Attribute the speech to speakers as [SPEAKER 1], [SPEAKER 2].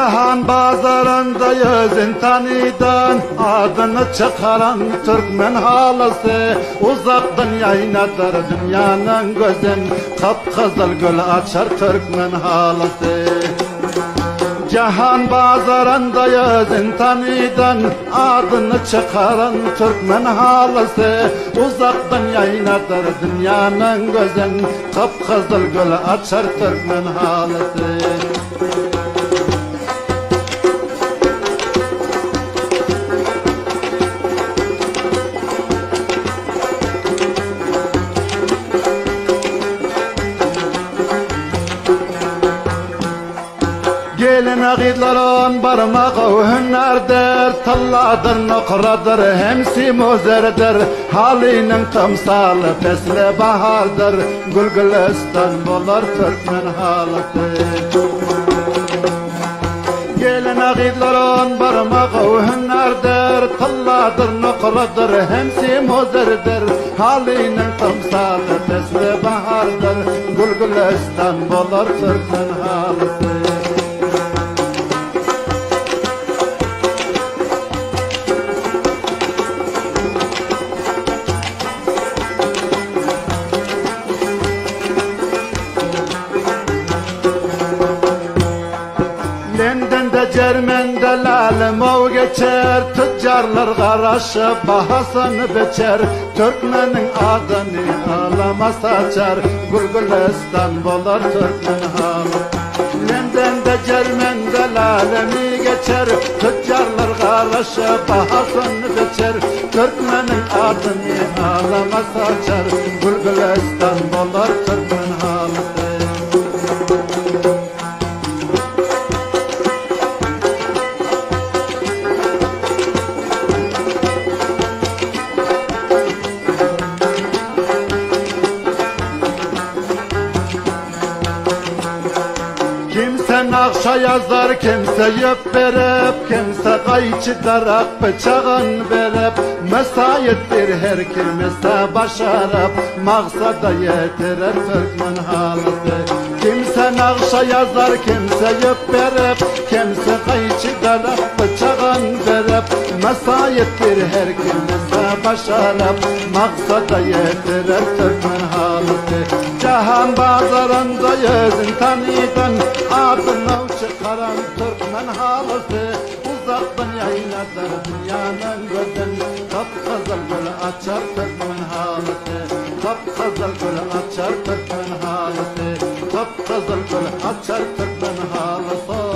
[SPEAKER 1] Cihan bazarındayız intaniden, adını çıkaran Türkmen halısı. Uzaktan yaynadır dünyanın gözün, kapkızıl gül açar Türkmen halısı. Cihan bazarındayız intaniden, adını çıkaran Türkmen halısı. Uzaktan yaynadır dünyanın gözün, kapkızıl gül açar Türkmen halısı. Gelin ağitlerin barmağı hünnerdir, talladır, nokradır, hemsi muzerdir. Halinin timsalı fesli bahardır, Gülgülistan bolar Türkmen halısı. Gelin ağitlerin barmağı hünnerdir, talladır, nokradır, hemsi muzerdir. Halinin timsalı fesli bahardır, Gülgülistan bolar Türkmen halısı. Lendende Cermen'de lalim ov geçer, tüccarlar qaraşı bahasını biçer. Türkmenin adını alama saçar, Gülgülistan bolar Türkmen halı. Lendende Cermen'de lalimi geçer, tüccarlar qaraşı bahasını biçer. Türkmenin adını alama saçar, Gülgülistan bolar Türkmen halı. Kimse nakşa yazar, kimse yöp verip, kimse qayçı darak bıçağın verip. Mesayettir her kimse başarıp, maksada yetirer Türkmen halısı. Kimse nakşa yazar, kimse yöp verip, kimse qayçı darak bıçağın verip. Mesayettir her kimse başarıp, maksada yetirer Türkmen halısı. Cihan bazarındayız intaniden, adını çıkaran Türkmen halısı. Uzaktan yayladır dünyanın gözün, kapkızıl gül açar Türkmen halısı. Kapkızıl gül açar Türkmen halısı. Kapkızıl gül açar Türkmen halısı.